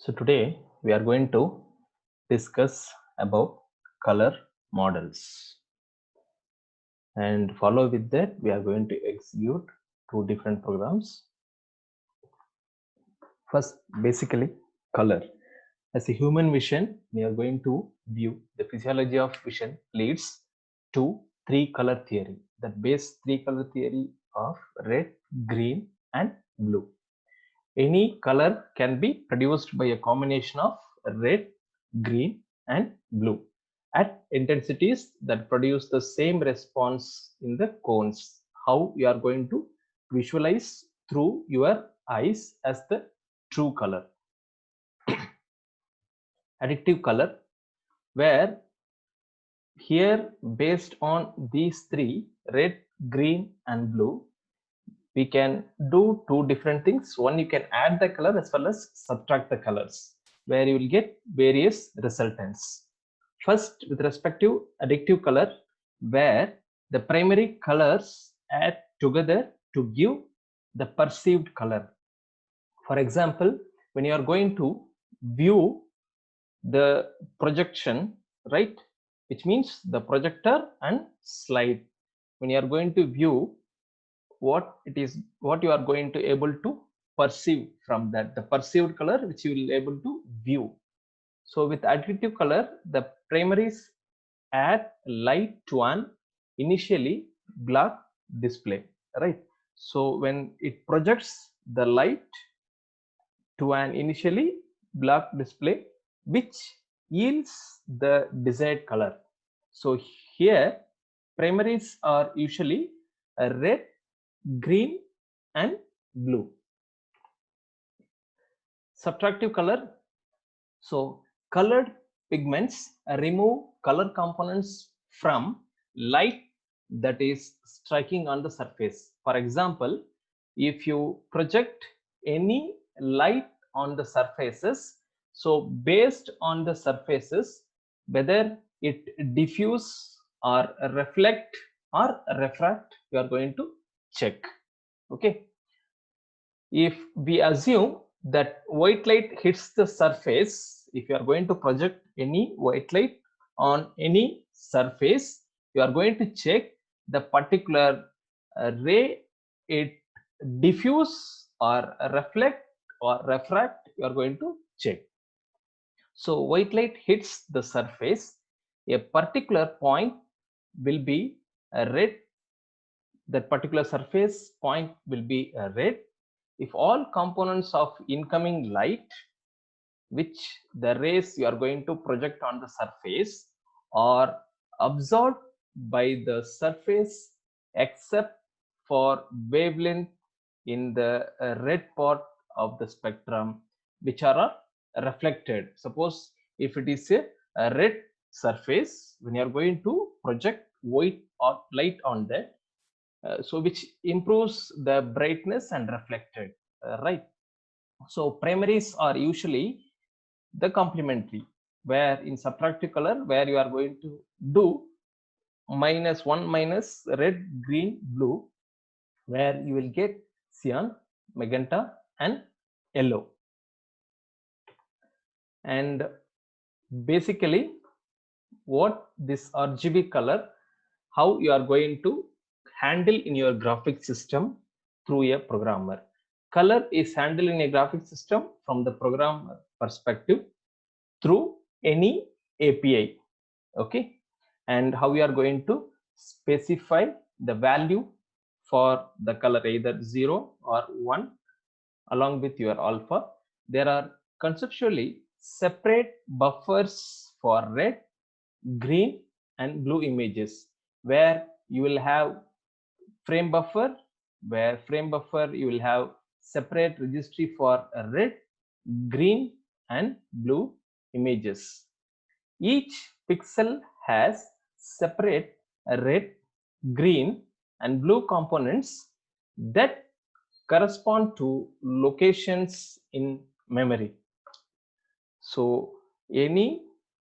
So today we are going to discuss about color models, and follow with that we are going to execute two different programs. First, basically color. As a human vision, we are going to view the physiology of vision leads to three color theory. That base three color theory of red, green and blue. Any color can be produced by a combination of red, green and blue at intensities that produce the same response in the cones. How you are going to visualize through your eyes as the true color. Additive color, where here based on these three, red, green and blue, we can do two different things. One, you can add the color as well as subtract the colors, where you will get various resultants. First, with respect to additive color, where the primary colors add together to give the perceived color. For example, when you are going to view the projection, right, which means the projector and slide, when you are going to view what you are going to able to perceive from that, the perceived color which you will able to view. So with additive color, the primaries add light to an initially black display, right? So when it projects the light to an initially black display, which yields the desired color. So here primaries are usually a red, green and blue. Subtractive color, so colored pigments remove color components from light that is striking on the surface. For example, if you project any light on the surfaces, so based on the surfaces, whether it diffuse or reflect or refract, you are going to check. Okay, if we assume that white light hits the surface, if you are going to project any white light on any surface, you are going to check the particular ray it diffuse or reflect or refract, you are going to check. So white light hits the surface, a particular point will be a red, that particular surface point will be a red if all components of incoming light which the rays you are going to project on the surface are absorbed by the surface except for wavelength in the red part of the spectrum which are reflected. Suppose if it is a red surface, when you are going to project white or light on that, so which improves the brightness and reflected, right? So primaries are usually the complementary, where in subtractive color, where you are going to do -1 minus red, green, blue, where you will get cyan, magenta and yellow. And basically what this RGB color, how you are going to handle in your graphic system through a programmer. Color is handled in a graphic system from the program perspective through any API. Okay, and how we are going to specify the value for the color, either 0 or 1 along with your alpha. There are conceptually separate buffers for red, green and blue images, where you will have frame buffer, where frame buffer you will have separate registry for red, green and blue images. Each pixel has separate red, green and blue components that correspond to locations in memory. So any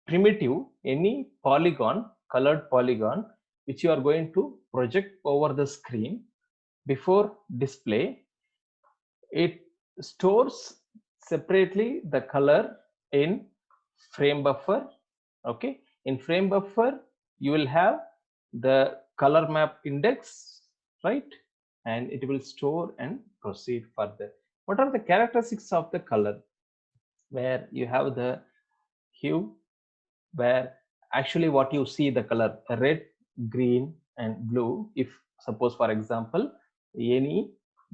primitive, any polygon, colored polygon which you are going to project over the screen before display, it stores separately the color in frame buffer. Okay, in frame buffer you will have the color map index, right? And it will store and proceed further. What are the characteristics of the color? Where you have the hue, where actually what you see the color red, green and blue. If suppose for example any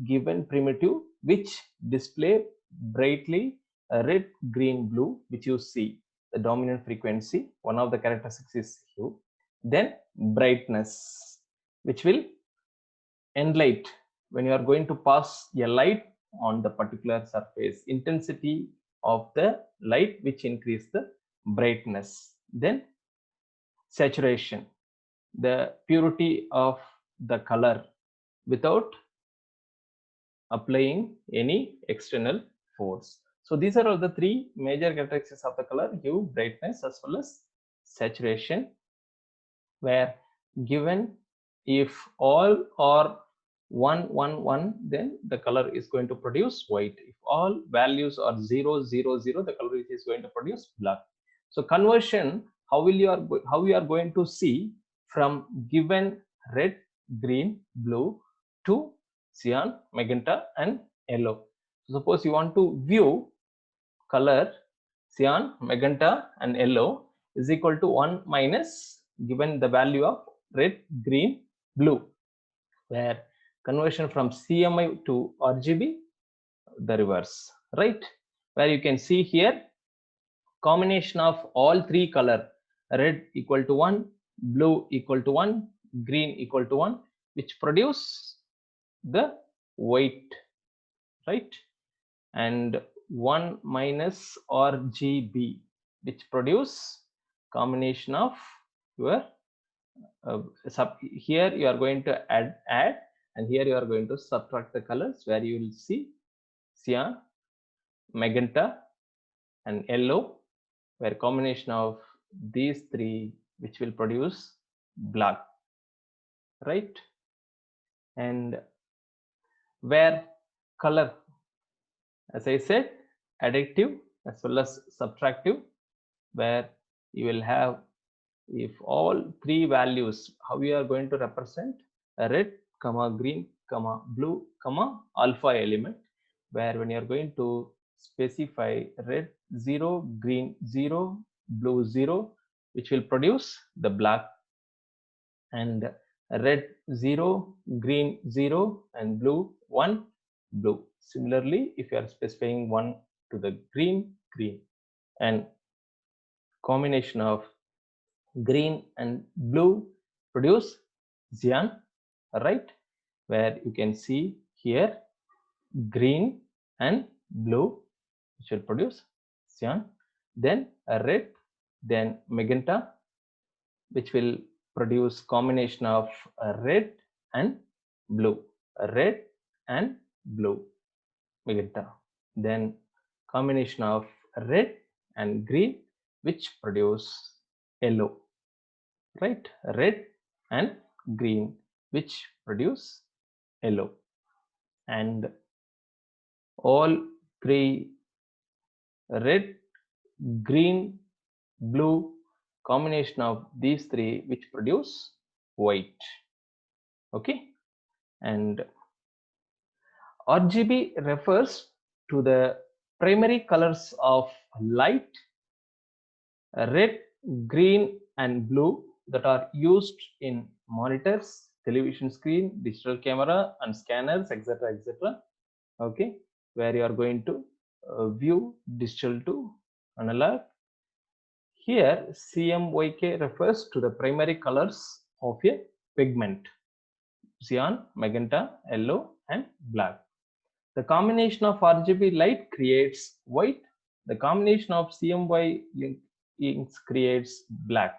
given primitive which display brightly red, green, blue, which you see the dominant frequency, one of the characteristics is hue. Then brightness, which will enlight when you are going to pass a light on the particular surface, intensity of the light which increase the brightness. Then saturation, the purity of the color without applying any external force. So these are all the three major characteristics of the color: hue, brightness, as well as saturation. Where given if all are 1 1 1, then the color is going to produce white. If all values are 0 0 0, the color is going to produce black. So conversion, how you are going to see from given red, green, blue to cyan, magenta and yellow. So suppose you want to view color cyan, magenta and yellow is equal to 1 minus given the value of red, green, blue, where conversion from CMI to RGB, the reverse, right? Where you can see here combination of all three color, red equal to 1, blue equal to 1, green equal to 1, which produce the white, right? And 1 minus RGB, which produce combination of your here you are going to add, and here you are going to subtract the colors, where you will see cyan, magenta and yellow, where combination of these three which will produce black, right? And where color, as I said, additive as well as subtractive, where you will have if all three values, how we are going to represent a red comma green comma blue comma alpha element, where when you are going to specify red 0, green 0, blue 0, which will produce the black, and red 0, green 0 and blue 1, blue. Similarly, if you are specifying 1 to the green, green, and combination of green and blue produce cyan, right? Where you can see here green and blue which will produce cyan, then a red, then magenta which will produce combination of red and blue, red and blue, magenta, then combination of red and green which produce yellow, right? Red and green which produce yellow. And all three, red, green, blue, combination of these three which produce white. Okay, and RGB refers to the primary colors of light, red, green and blue, that are used in monitors, television screen, digital camera and scanners, etc, etc. Okay, where you are going to view digital to analog. Here CMYK refers to the primary colors of a pigment: cyan, magenta, yellow and black. The combination of RGB light creates white. The combination of CMY inks creates black.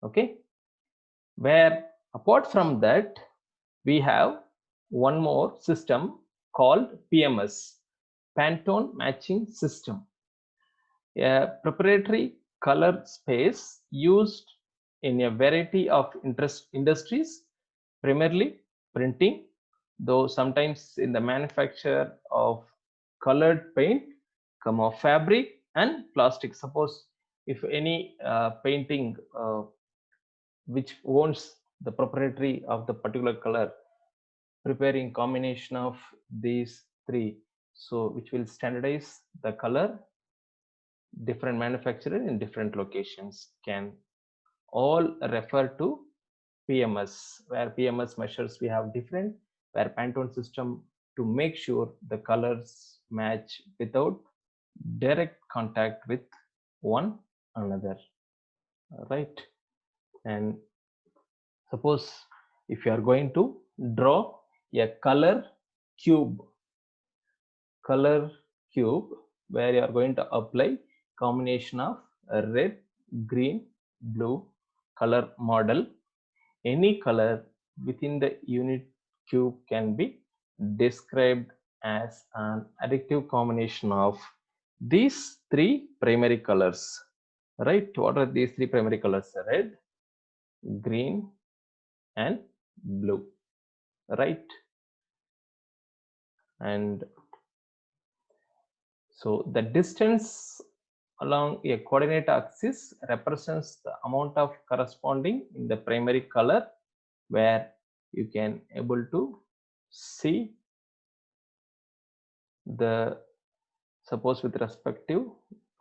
Okay, where apart from that we have one more system called PMS, Pantone Matching System, a proprietary color space used in a variety of industries, primarily printing, though sometimes in the manufacture of colored paint comma fabric and plastic. Suppose if any painting which owns the proprietary of the particular color preparing combination of these three, so which will standardize the color, different manufacturer in different locations can all refer to PMS, where PMS measures we have different, where Pantone system to make sure the colors match without direct contact with one another, right? And suppose if you are going to draw a color cube where you are going to apply combination of red, green, blue color model, any color within the unit cube can be described as an additive combination of these three primary colors, right? What are these three primary colors? Red, green and blue, right? And so the distance along a coordinate axis represents the amount of corresponding in the primary color, where you can able to see the, suppose with respective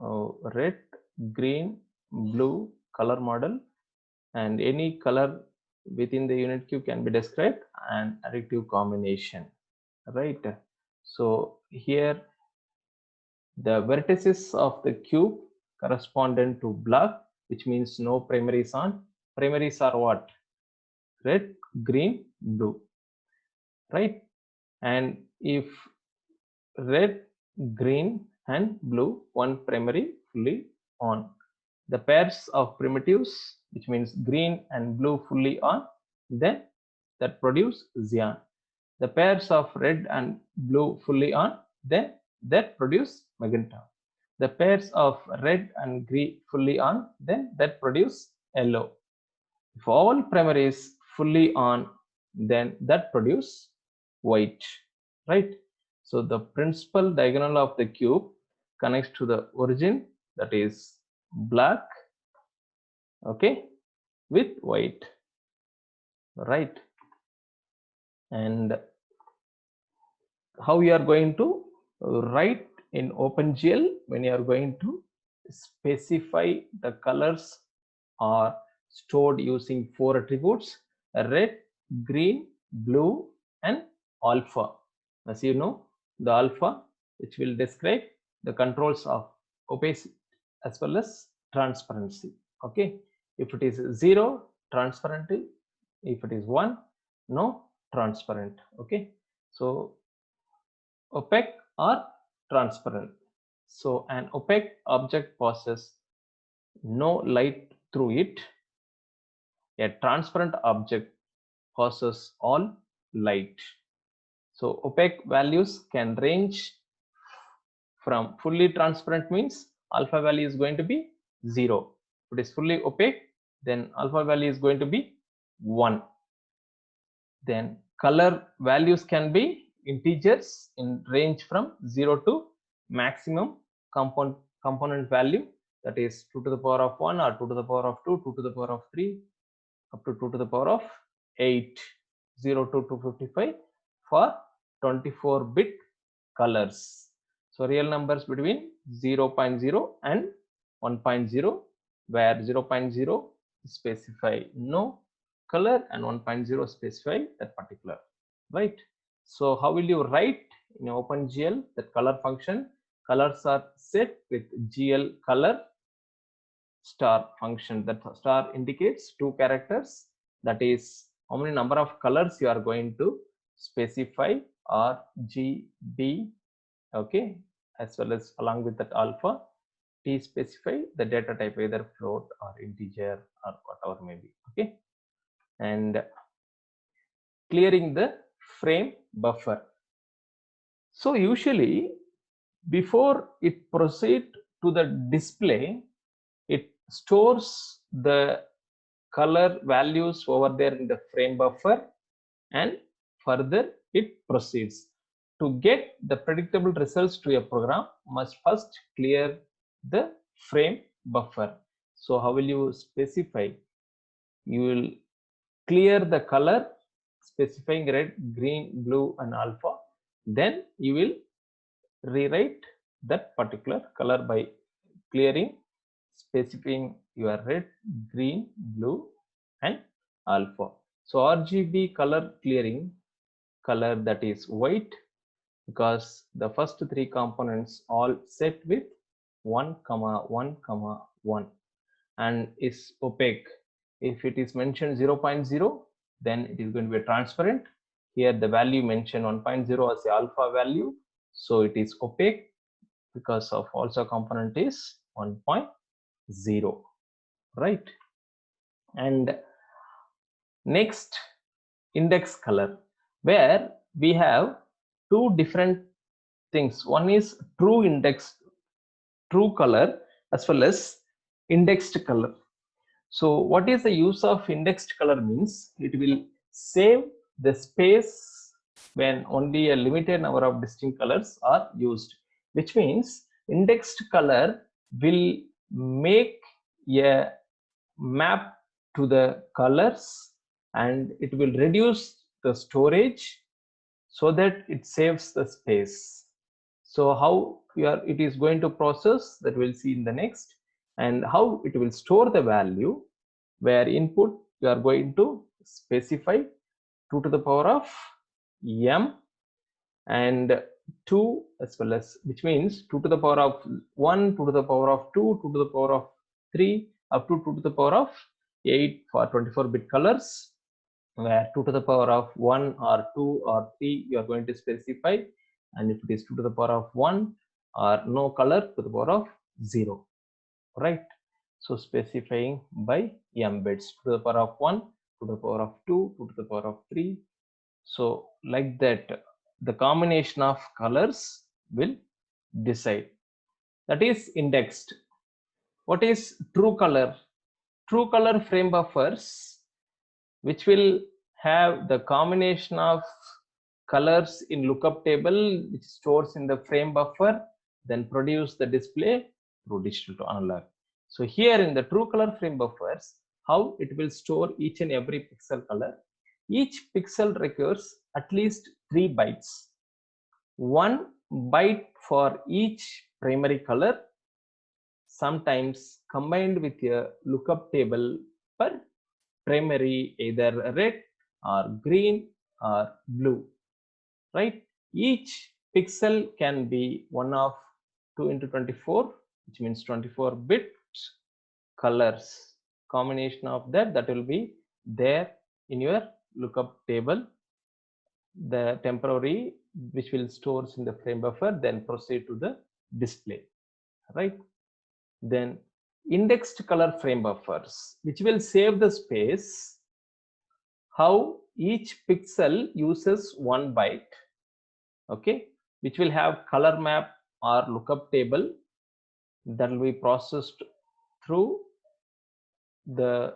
red, green, blue color model, and any color within the unit cube can be described an additive combination, right? So here the vertices of the cube correspondent to black, which means no primaries on. Primaries are what? Red, green, blue, right? And if red, green and blue, one primary fully on, the pairs of primitives, which means green and blue fully on, then that produce cyan. The pairs of red and blue fully on, then that produce magenta. The pairs of red and green fully on, then that produce yellow. If all primaries fully on, then that produce white, right? So the principal diagonal of the cube connects to the origin, that is black, okay, with white, right? And how you are going to write in OpenGL when you are going to specify the colors are stored using 4 attributes: red, green, blue and alpha. As you know, the alpha, which will describe the controls of opacity as well as transparency, okay? If it is 0, transparency; if it is 1, no transparent, okay? So opaque or transparent. So an opaque object passes no light through it. A transparent object passes all light. So opaque values can range from fully transparent, means alpha value is going to be 0. If it is fully opaque, then alpha value is going to be 1. Then color values can be integers in range from 0 to maximum component value, that is 2 to the power of 1 or 2 to the power of 2, 2 to the power of 3 up to 2 to the power of 8, 0 to 255 for 24-bit colors. So real numbers between 0.0 and 1.0, where 0.0 specify no color and 1.0 specify that particular, right? So how will you write in OpenGL that color function? Colors are set with GL color star function. That star indicates 2 characters, that is how many number of colors you are going to specify, RGB, okay, as well as along with that alpha. T specify the data type, either float or integer or whatever may be, okay. And clearing the frame buffer. So usually before it proceed to the display, it stores the color values over there in the frame buffer, and further it proceeds. to get the predictable results to a program must first clear the frame buffer. So how will you specify? You will clear the color specifying red, green, blue and alpha. Then you will rewrite that particular color by clearing, specifying your red, green, blue and alpha. So RGB color clearing color, that is white, because the first three components all set with 1 comma 1 comma 1 and is opaque. If it is mentioned 0.0, then it is going to be transparent. Here the value mentioned 1.0 as the alpha value, so it is opaque because of also component is 1.0, right? And next, index color, where we have two different things. One is true color as well as indexed color. So what is the use of indexed color means, it will save the space when only a limited number of distinct colors are used, which means indexed color will make a map to the colors and it will reduce the storage so that it saves the space. So how it is going to process, that we'll see in the next, and how it will store the value, where input you are going to specify 2 to the power of m and 2 as well as, which means 2 to the power of 1, 2 to the power of 2, 2 to the power of 3 up to 2 to the power of 8 for 24-bit colors, where 2 to the power of 1 or 2 or 3 you are going to specify, and if it is 2 to the power of 1 or no color, to the power of 0, right? So specifying by m bits, 2 to the power of 1, 2 to the power of 2, 2 to the power of 3. So like that, the combination of colors will decide. That is indexed. What is true color? True color frame buffers, which will have the combination of colors in lookup table, which stores in the frame buffer, then produce the display through digital to analog. So here in the true color frame buffers, how it will store each and every pixel color. Each pixel requires at least 3 bytes, 1 byte for each primary color, sometimes combined with a lookup table per primary, either red or green or blue, right? Each pixel can be one of 2 into 24, which means 24-bit colors. Combination of that will be there in your lookup table, the temporary, which will stores in the frame buffer, then proceed to the display, right? Then indexed color frame buffers, which will save the space. How? Each pixel uses 1 byte, okay, which will have color map or lookup table that will be processed through the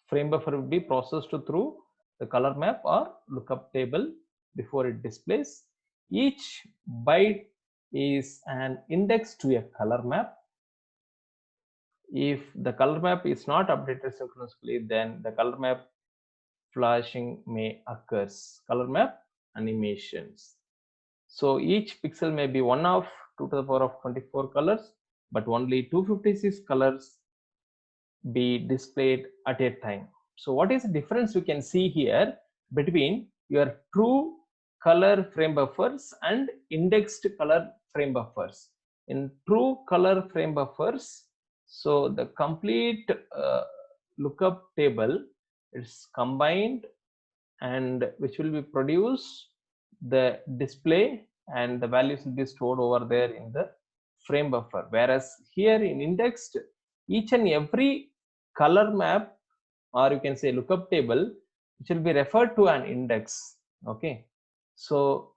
frame buffer, will be processed through the color map or lookup table before it displays. Each byte is an index to a color map. If the color map is not updated synchronously, then the color map flashing may occurs. Color map animations. So each pixel may be one of 2 to the power of 24 colors, but only 256 colors be displayed at a time. So what is the difference we can see here between your true color frame buffers and indexed color frame buffers? In true color frame buffers, so the complete lookup table is combined, and which will be produce the display, and the values will be stored over there in the frame buffer. Whereas here in indexed, each and every color map, or you can say lookup table, which will be referred to an index. Okay, so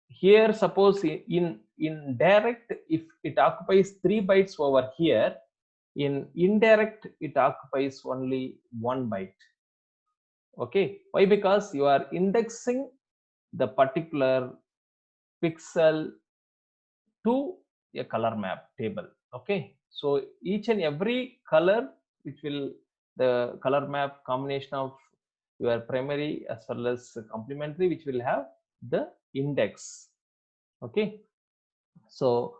here suppose in direct, if it occupies 3 bytes over here, in indirect it occupies only 1 byte. Okay, why? Because you are indexing the particular pixel to a color map table. Okay, so each and every color which will the color map combination of your primary as well as complementary, which will have the index. Okay, so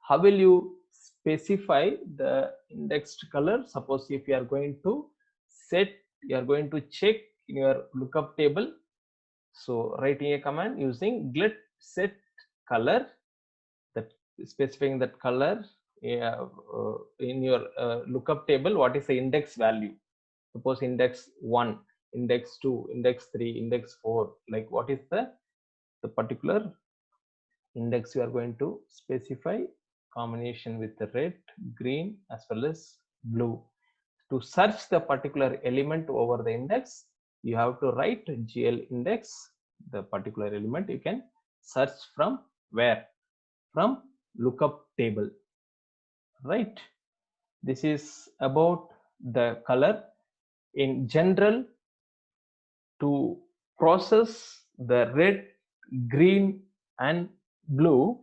how will you specify the indexed color? Suppose if you are going to set, you are going to check in your lookup table, so writing a command using glet set color, that specifying that color in your lookup table, what is the index value. Suppose index 1, index 2, index 3, index 4, like what is the particular index you are going to specify, combination with the red, green as well as blue. To search the particular element over the index, you have to write GL index, the particular element you can search from where? From lookup table, right? This is about the color. In general, to process the red, green and blue,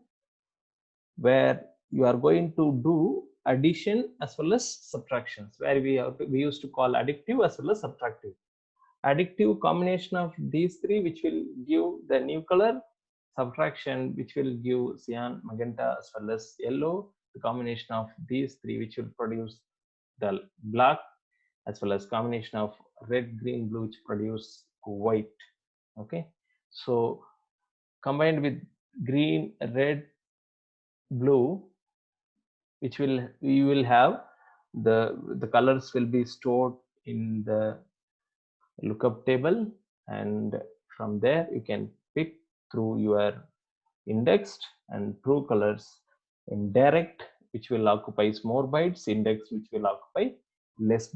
where you are going to do addition as well as subtractions, where we used to call additive as well as subtractive. Additive combination of these three which will give the new color, subtraction which will give cyan, magenta as well as yellow, the combination of these three which will produce the black, as well as combination of red, green, blue which produce white. Okay, so combined with green, red, blue, which will you will have the colors will be stored in the lookup table, and from there you can pick through your indexed and true colors in direct, which will occupy more bytes, index which will occupy less bytes.